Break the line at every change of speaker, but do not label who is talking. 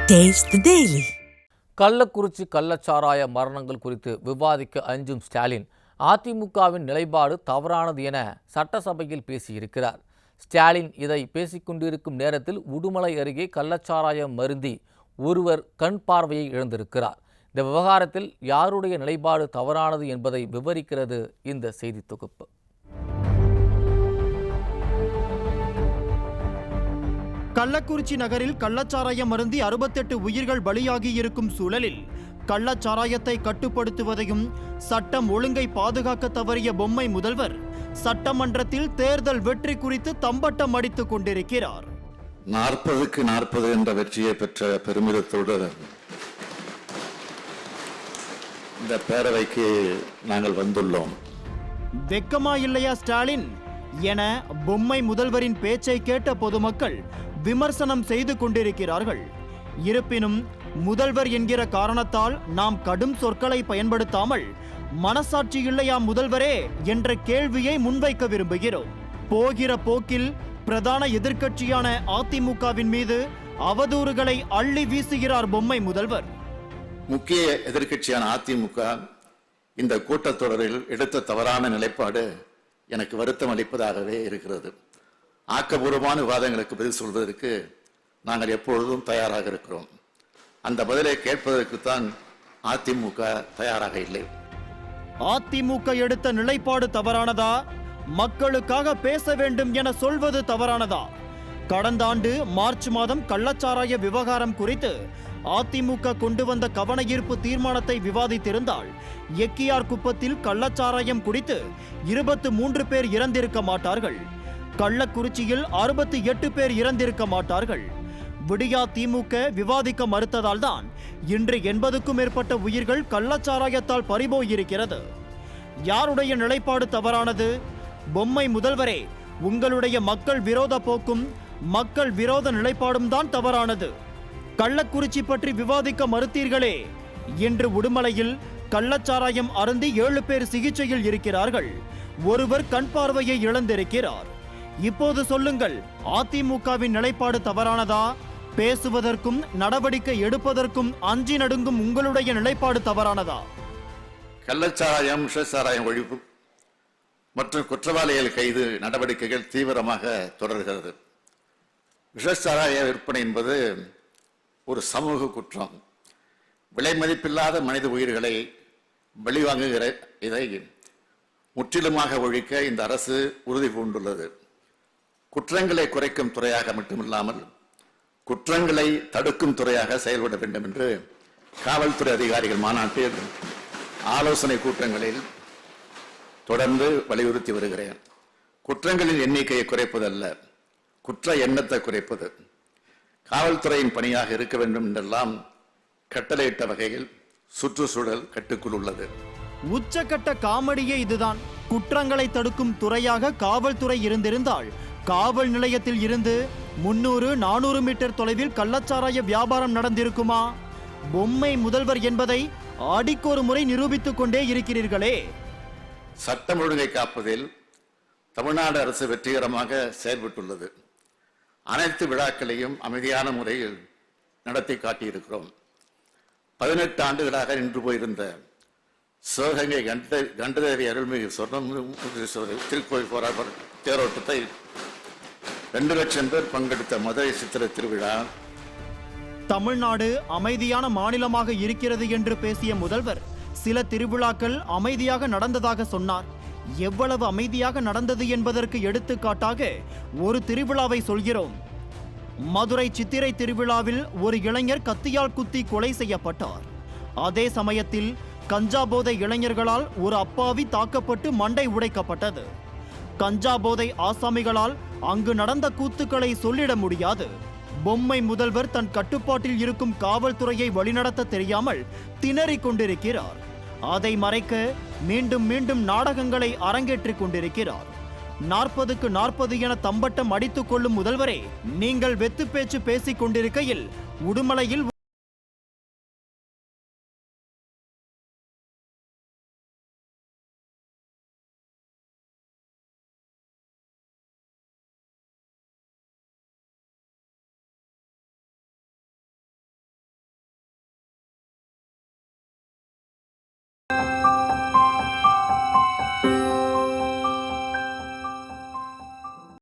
Taste the Daily.
Kallakurichi கள்ளச்சாராய மரணங்கள் குறித்து விவாதிக்க அஞ்சும் ஸ்டாலின் அதிமுகவின் நிலைப்பாடு தவறானது என சட்டசபையில் பேசியிருக்கிறார். ஸ்டாலின் இதை பேசிக்கொண்டிருக்கும் நேரத்தில் உடுமலை அருகே கள்ளச்சாராயம் மருந்தி ஒருவர் கண் பார்வையை இழந்திருக்கிறார். இந்த விவகாரத்தில் யாருடைய நிலைப்பாடு தவறானது என்பதை விவரிக்கிறது இந்த செய்தி தொகுப்பு.
கள்ளக்குறிச்சி நகரில் கள்ளச்சாராயம் மருந்தி 68 உயிர்கள் பலியாகி இருக்கும் சூழலில் கள்ளச்சாராயத்தை கட்டுப்படுத்துவதையும் சட்டம் ஒழுங்கை பாதுகாக்க தவறிய பொம்மை முதல்வர் சட்டமன்றத்தில் தேர்தல் வெற்றி குறித்து தம்பட்டம் அடித்துக் கொண்டிருக்கிறார்.
40க்கு 40 என்ற வெற்றியை பெற்ற பெருமிதத்தோடு இந்த பேரவைக்கு நாங்கள் வந்துள்ளோம்.
வெக்கமா இல்லையா ஸ்டாலின் என பொம்மை முதல்வரின் பேச்சை கேட்ட பொதுமக்கள் விமர்சனம் செய்து கொண்டிருக்கிறார்கள். இருப்பினும் முதல்வர் என்கிற காரணத்தால் நாம் கடும் சொற்களை பயன்படுத்தாமல் மனசாட்சி இல்லையா முதல்வரே என்ற கேள்வியை முன்வைக்க விரும்புகிறோம். போகிற போக்கில் பிரதான எதிர்க்கட்சியான அதிமுகவின் மீது அவதூறுகளை அள்ளி வீசுகிறார் பொம்மை முதல்வர்.
முக்கிய எதிர்க்கட்சியான அதிமுக இந்த கூட்டத்தொடரில் எடுத்த தவறான நிலைப்பாடு எனக்கு வருத்தம் அளிப்பதாகவே இருக்கிறது. ஆக்கப்பூர்வமான விவாதங்களுக்கு பதில் சொல்வதற்கு நாங்கள் எப்பொழுதும் தயாராக இருக்கிறோம். அந்த பதிலை கேட்பதற்குத்தான் அதிமுக தயாராக இல்லை.
அதிமுக எடுத்த நிலைப்பாடு தவறானதா? மக்களுக்காக பேச வேண்டும் என சொல்வது தவறானதா? கடந்த ஆண்டு மார்ச் மாதம் கள்ளச்சாராய விவகாரம் குறித்து அதிமுக கொண்டு வந்த கவன ஈர்ப்பு தீர்மானத்தை விவாதித்திருந்தால் எக்கியார் குப்பத்தில் கள்ளச்சாராயம் குடித்து 23 பேர் இறந்திருக்க மாட்டார்கள். கள்ளக்குறிச்சியில் 68 பேர் இறந்திருக்க மாட்டார்கள். விடியா திமுக விவாதிக்க மறுத்ததால் தான் இன்று 80க்கும் மேற்பட்ட உயிர்கள் கள்ளச்சாராயத்தால் பறிபோயிருக்கிறது. யாருடைய நிலைப்பாடு தவறானது? பொம்மை முதல்வரே, உங்களுடைய மக்கள் விரோத போக்கும் மக்கள் விரோத நிலைப்பாடும் தான் தவறானது. கள்ளக்குறிச்சி பற்றி விவாதிக்க மறுத்தீர்களே. இன்று உடுமலையில் கள்ளச்சாராயம் அருந்தி 7 பேர் சிகிச்சையில் இருக்கிறார்கள். ஒருவர் கண் பார்வையை இழந்திருக்கிறார். இப்போது சொல்லுங்கள், அதிமுகவின் நிலைப்பாடு தவறானதா? பேசுவதற்கும் நடவடிக்கை எடுப்பதற்கும் அஞ்சி நடுங்கும் உங்களுடைய நிலைப்பாடு தவறானதா?
கள்ளச்சாராயம், விஷச்சாராயம் ஒழிப்பு மற்றும் குற்றவாளிகள் கைது நடவடிக்கைகள் தீவிரமாக தொடர்கிறது. விஷச்சாராய விற்பனை என்பது ஒரு சமூக குற்றம். விலை மதிப்பில்லாத மனித உயிர்களை வெளிவாங்குகிற இதை முற்றிலுமாக ஒழிக்க இந்த அரசு உறுதி பூண்டுள்ளது. குற்றங்களை குறைக்கும் துறையாக மட்டுமில்லாமல் குற்றங்களை தடுக்கும் துறையாக செயல்பட வேண்டும் என்று காவல்துறை அதிகாரிகள் மாநாட்டில் ஆலோசனை கூட்டங்களில் தொடர்ந்து வலியுறுத்தி வருகிறேன். குற்றங்களின் எண்ணிக்கையை குறைப்பதல்ல, குற்ற எண்ணத்தை குறைப்பது காவல்துறையின் பணியாக இருக்க வேண்டும் என்றெல்லாம் கட்டளையிட்ட வகையில் சுற்றுச்சூழல் கட்டுக்குள் உள்ளது.
உச்சக்கட்ட காமெடியே இதுதான். குற்றங்களை தடுக்கும் துறையாக காவல்துறை இருந்திருந்தால் காவல் நிலையத்தில் இருந்து 300-400 மீட்டர் தொலைவில் கள்ளச்சாராய வியாபாரம் நடந்திருக்குமா? பொம்மை முதல்வர் என்பதை அடிக்கொரு முறை நிரூபித்துக் கொண்டே இருக்கிறீர்களே.
சட்டம் ஒழுங்கை காப்பதில் தமிழ்நாடு அரசு வெற்றிகரமாக செயல்பட்டுள்ளது. அனைத்து விழாக்களையும் அமைதியான முறையில் நடத்தி காட்டியிருக்கிறோம். 18 ஆண்டுகளாக நின்று போயிருந்த சிவகங்கை கண்டதேவி அருள்மிகு சொர்ணமுகீஸ்வரர் திருக்கோயில் போராட்ட தேரோட்டத்தை 2 லட்சம் பேர் பங்கெடுத்த மதுரை சித்திரை திருவிழா.
தமிழ்நாடு அமைதியான மாநிலமாக இருக்கிறது என்று பேசிய முதல்வர் சில திருவிழாக்கள் அமைதியாக நடந்ததாக சொன்னார். எவ்வளவு அமைதியாக நடந்தது என்பதற்கு எடுத்துக்காட்டாக ஒரு திருவிழாவை சொல்கிறோம். மதுரை சித்திரை திருவிழாவில் ஒரு இளைஞர் கத்தியால் குத்தி கொலை செய்யப்பட்டார். அதே சமயத்தில் கஞ்சா போதை இளைஞர்களால் ஒரு அப்பாவி தாக்கப்பட்டு மண்டை உடைக்கப்பட்டது. கஞ்சா போதை ஆசாமிகளால் அங்கு நடந்த கூத்துக்களை சொல்லிட முடியாது. பொம்மை முதல்வர் தன் கட்டுப்பாட்டில் இருக்கும் காவல்துறையை வழிநடத்த தெரியாமல் திணறிக் கொண்டிருக்கிறார். அதை மறைக்க மீண்டும் மீண்டும் நாடகங்களை அரங்கேற்றிக் கொண்டிருக்கிறார். 40க்கு 40 என தம்பட்டம் அடித்துக் கொள்ளும் முதல்வரே, நீங்கள் வெத்து பேச்சு பேசிக் கொண்டிருக்கையில் உடுமலையில்